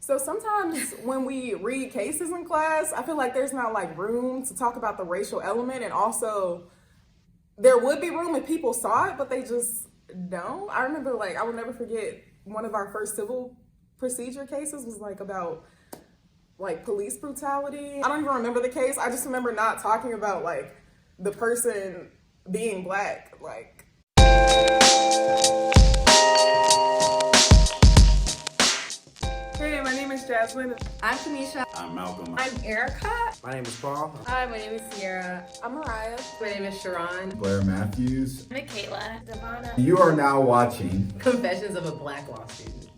So sometimes when we read cases in class, I feel like there's not like room to talk about the racial element, and also there would be room if people saw it, but they just don't. I remember I will never forget one of our first civil procedure cases was about police brutality. I don't even remember the case. I just remember not talking about the person being black. Hey, my name is Jasmine. I'm Kamisha. I'm Malcolm. I'm Erica. My name is Paul. Hi, my name is Sierra. I'm Mariah. My name is Sharon. Blair Matthews. Michaela. Devonna. You are now watching Confessions of a Black Law Student.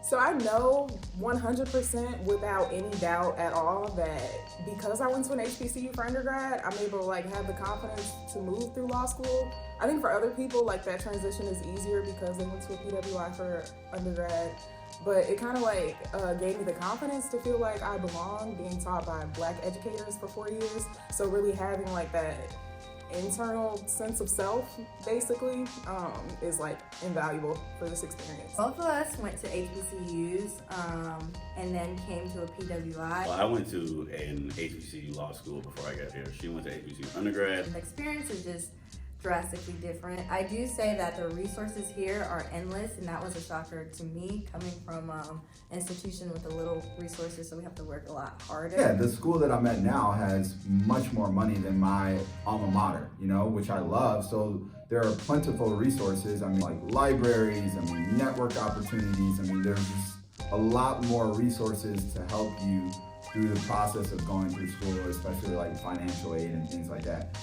So I know 100% without any doubt at all that because I went to an HBCU for undergrad, I'm able to have the confidence to move through law school. I think for other people, that transition is easier because they went to a PWI for undergrad. But it kind of gave me the confidence to feel like I belong, being taught by Black educators for 4 years. So really having that internal sense of self, basically, is invaluable for this experience. Both of us went to HBCUs and then came to a PWI. Well, I went to an HBCU law school before I got here. She went to HBCU undergrad. The experience is just drastically different. I do say that the resources here are endless, and that was a shocker to me coming from an institution with a little resources, so we have to work a lot harder. Yeah, the school that I'm at now has much more money than my alma mater, which I love. So there are plentiful resources. Libraries, network opportunities. There's just a lot more resources to help you through the process of going through school, especially financial aid and things like that.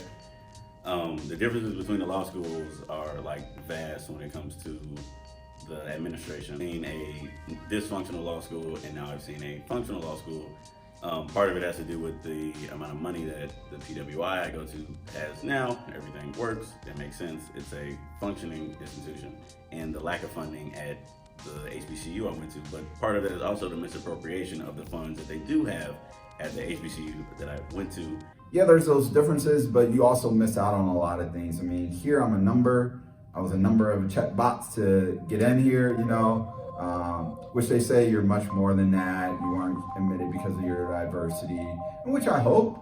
The differences between the law schools are vast when it comes to the administration. I've seen a dysfunctional law school, and now I've seen a functional law school. Part of it has to do with the amount of money that the PWI I go to has now. Everything works, it makes sense, it's a functioning institution, and the lack of funding at the HBCU I went to. But part of it is also the misappropriation of the funds that they do have at the HBCU that I went to. Yeah, there's those differences, but you also miss out on a lot of things. Here I'm a number. I was a number of a check box to get in here, which they say you're much more than that. You weren't admitted because of your diversity, which I hope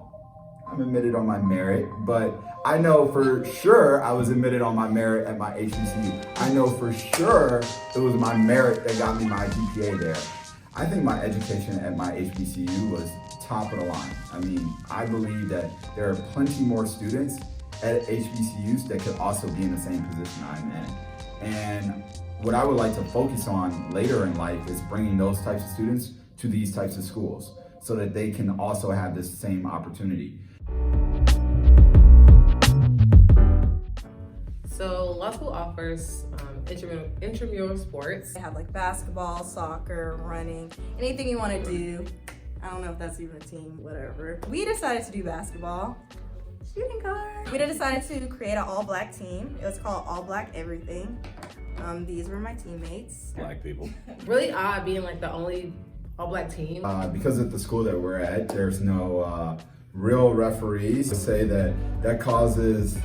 I'm admitted on my merit, but I know for sure I was admitted on my merit at my HBCU. I know for sure it was my merit that got me my GPA there. I think my education at my HBCU was top of the line. I believe that there are plenty more students at HBCUs that could also be in the same position I'm in. And what I would like to focus on later in life is bringing those types of students to these types of schools so that they can also have this same opportunity. So law school offers intramural sports. They have basketball, soccer, running, anything you want to do. I don't know if that's even a team, whatever. We decided to do basketball. Shooting guard. We decided to create an all-black team. It was called All Black Everything. These were my teammates. Black people. Really odd being the only all-black team. Because at the school that we're at, there's no real referees. To say that causes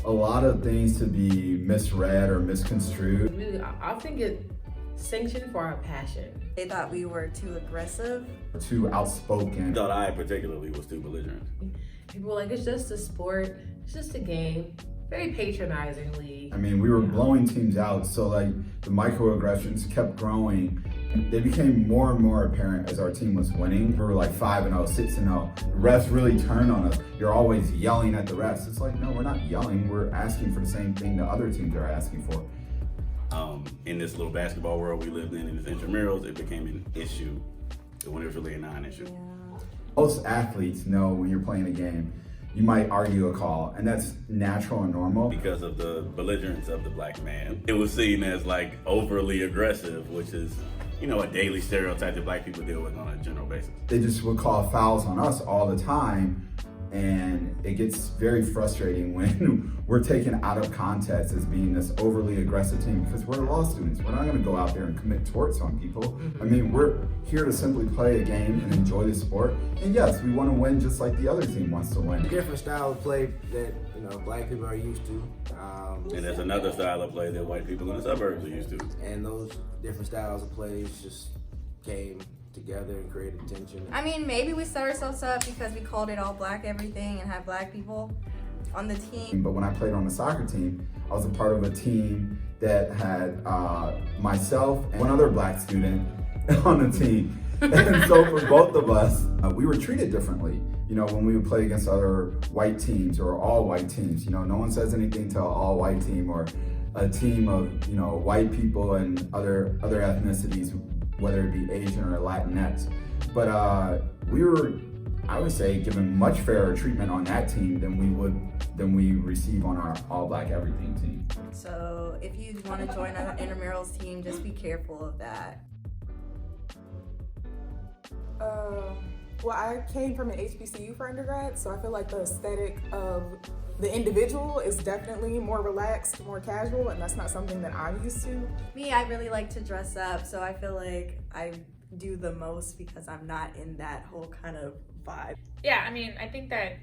a lot of things to be misread or misconstrued. Really, I think it sanctioned for our passion. They thought we were too aggressive. Too outspoken. Thought I particularly was too belligerent. People were it's just a sport, it's just a game. Very patronizingly. We were blowing teams out, so the microaggressions kept growing. They became more and more apparent as our team was winning. We were 5-0, 6-0. Refs really turned on us. You're always yelling at the refs. It's no, we're not yelling. We're asking for the same thing the other teams are asking for. In this little basketball world we lived in this intramurals, it became an issue when it was really a non-issue. Yeah. Most athletes know when you're playing a game, you might argue a call, and that's natural and normal. Because of the belligerence of the black man, it was seen as overly aggressive, which is, a daily stereotype that black people deal with on a general basis. They just would call fouls on us all the time, And it gets very frustrating when we're taken out of context as being this overly aggressive team, because we're law students. We're not gonna go out there and commit torts on people. I mean, we're here to simply play a game and enjoy the sport. And yes, we wanna win just like the other team wants to win. Different style of play that, you know, black people are used to. And there's another style of play that white people in the suburbs are used to. And those different styles of plays just came together and created tension. I mean, maybe we set ourselves up because we called it all black everything and had black people on the team. But when I played on the soccer team, I was a part of a team that had myself and one other black student on the team. And so for both of us, we were treated differently. You know, when we would play against other white teams or all white teams, you know, no one says anything to an all white team or a team of, you know, white people and other ethnicities, whether it be Asian or Latinx. But we were, I would say, given much fairer treatment on that team than we receive on our all black everything team. So if you want to join an intramurals team, just be careful of that. Well, I came from an HBCU for undergrad, so I feel like the aesthetic of the individual is definitely more relaxed, more casual, and that's not something that I'm used to. Me, I really like to dress up, so I feel like I do the most because I'm not in that whole kind of vibe. Yeah, I mean, I think that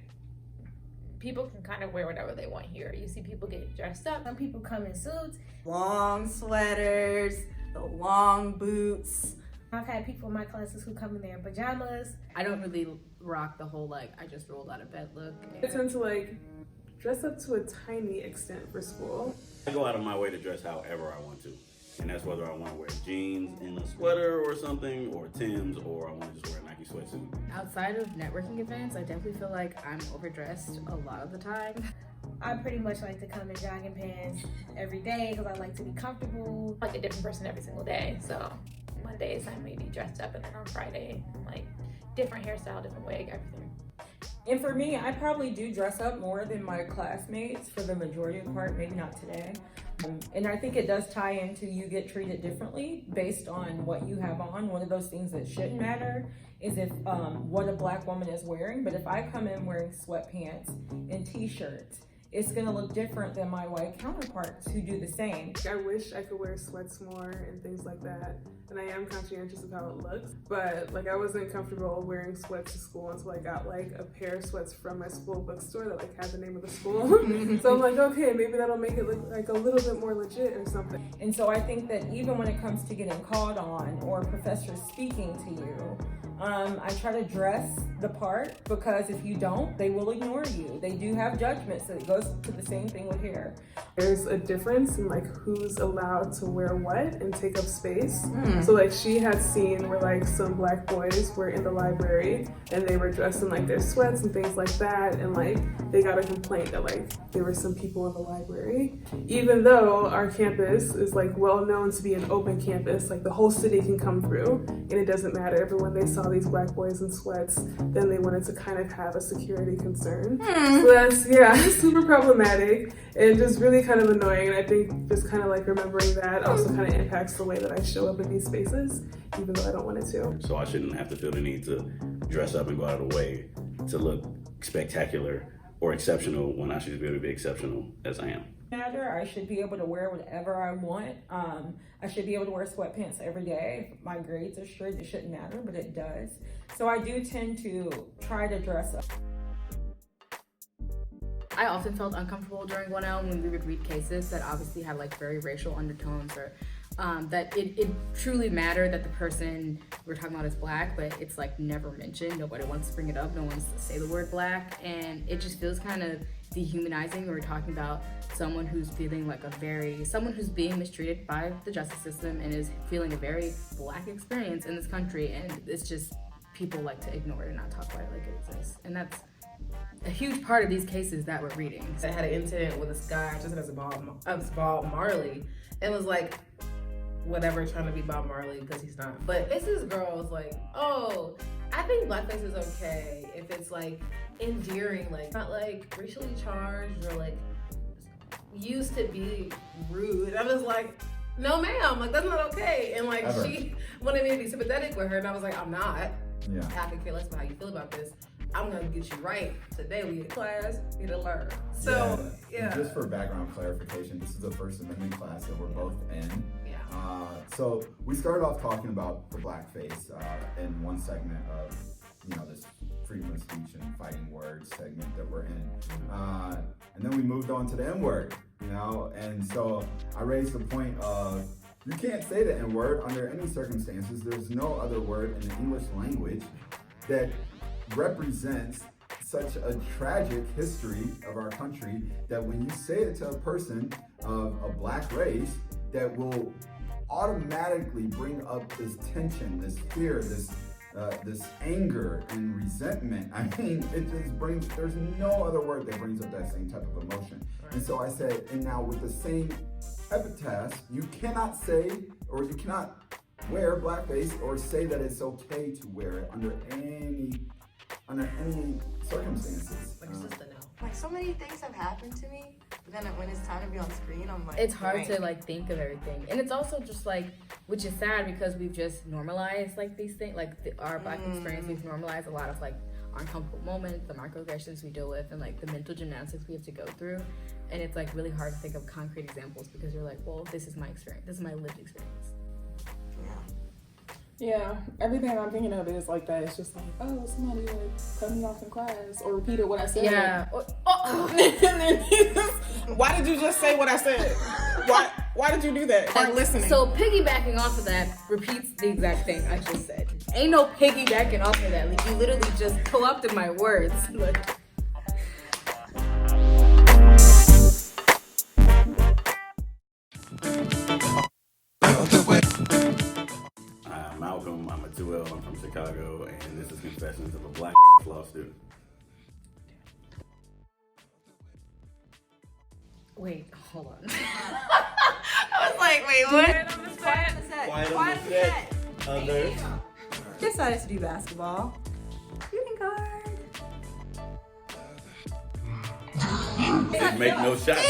people can kind of wear whatever they want here. You see people get dressed up. Some people come in suits. Long sweaters, the long boots. I've had people in my classes who come in their pajamas. I don't really rock the whole like I just rolled out of bed look. I tend to like dress up to a tiny extent for school. I go out of my way to dress however I want to. And that's whether I want to wear jeans and a sweater or something, or Timbs, or I want to just wear a Nike sweatsuit. Outside of networking events, I definitely feel like I'm overdressed a lot of the time. I pretty much like to come in jogging pants every day because I like to be comfortable. Like a different person every single day. So Mondays I may be dressed up, and then on Friday I'm like different hairstyle, different wig, everything. And for me, I probably do dress up more than my classmates for the majority of the part, maybe not today. And I think it does tie into you get treated differently based on what you have on. One of those things that shouldn't matter is if what a black woman is wearing. But if I come in wearing sweatpants and t-shirts, it's gonna look different than my white counterparts who do the same. I wish I could wear sweats more and things like that. And I am conscientious of how it looks, but like I wasn't comfortable wearing sweats to school until I got like a pair of sweats from my school bookstore that like had the name of the school. So I'm like, okay, maybe that'll make it look like a little bit more legit or something. And so I think that even when it comes to getting called on or professors speaking to you, I try to dress the part, because if you don't, they will ignore you. They do have judgments, so it goes to the same thing with hair. There's a difference in like who's allowed to wear what and take up space. So like she had seen where like some black boys were in the library and they were dressed in like their sweats and things like that, and like they got a complaint that like there were some people in the library. Even though our campus is like well known to be an open campus, like the whole city can come through and it doesn't matter. But when they saw these black boys in sweats, then they wanted to kind of have a security concern. So that's, yeah, super problematic and just really kind of annoying. And I think just kind of like remembering that also kind of impacts the way that I show up in these spaces, even though I don't want it to. So I shouldn't have to feel the need to dress up and go out of the way to look spectacular or exceptional when I should be able to be exceptional as I am. I should be able to wear whatever I want. I should be able to wear sweatpants every day. If my grades are straight, it shouldn't matter, but it does. So I do tend to try to dress up. I often felt uncomfortable during 1L when we would read cases that obviously had like very racial undertones, or that it truly mattered that the person we're talking about is black, but it's like never mentioned. Nobody wants to bring it up. No one wants to say the word black, and it just feels kind of dehumanizing when we're talking about someone who's feeling like someone who's being mistreated by the justice system and is feeling a very black experience in this country, and it's just people like to ignore it and not talk about it like it exists, and that's a huge part of these cases that we're reading. I had an incident with this guy just as Bob Marley, and was like, whatever, trying to be Bob Marley because he's not. But this girl was like, oh, I think blackface is okay if it's like endearing, like not like racially charged or like used to be rude. I was like, no ma'am, like that's not okay. And like she wanted me to be sympathetic with her, and I was like, I'm not. Yeah. I could care less about how you feel about this. I'm gonna get you right. Today we in class, we to learn. So, yeah. Just for background clarification, this is the First Amendment class that we're both in. Yeah. So we started off talking about the blackface in one segment of, this freedom of speech and fighting words segment that we're in. And then we moved on to the N-word, and so I raised the point of, you can't say the N-word under any circumstances. There's no other word in the English language that represents such a tragic history of our country that when you say it to a person of a black race, that will automatically bring up this tension, this fear, this anger and resentment. I mean, it just brings, there's no other word that brings up that same type of emotion. And so I said, and now with the same epitaph, you cannot say, or you cannot wear blackface or say that it's okay to wear it under any circumstances. Like, it's just a no. Like, so many things have happened to me, but then when it's time to be on screen, I'm like, it's hard to like think of everything, and it's also just like, which is sad because we've just normalized like these things, like our black experience. We've normalized a lot of like uncomfortable moments, the microaggressions we deal with, and like the mental gymnastics we have to go through. And it's like really hard to think of concrete examples because you're like, well, this is my experience, this is my lived experience. Yeah, everything I'm thinking of is like that. It's just like, oh, somebody like cut me off in class or repeated what I said. Yeah. Why did you just say what I said? Why did you do that? Aren't listening. So piggybacking off of that repeats the exact thing I just said. Ain't no piggybacking off of that. Like, you literally just co-opted my words. Like, I'm Malcolm, I'm a 2L, I'm from Chicago, and this is Confessions of a Black Law Student. wait, hold on. I was like, wait, what? Quiet on the set. Quiet on the set. Others. Decided to do basketball. Shooting guard. Make no shots.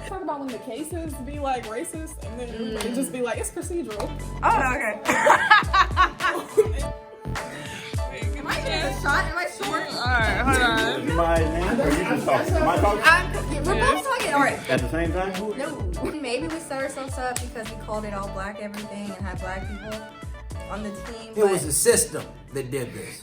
Talk about when the cases be like racist and then everybody just be like, it's procedural. Oh, okay. Am I getting a shot? Am I short? Alright, hold on. Is my name or you just talking? Am I talking? We're both talking. All right. At the same time? No. Maybe we set ourselves up because we called it all black everything and had black people on the team. It was the system that did this.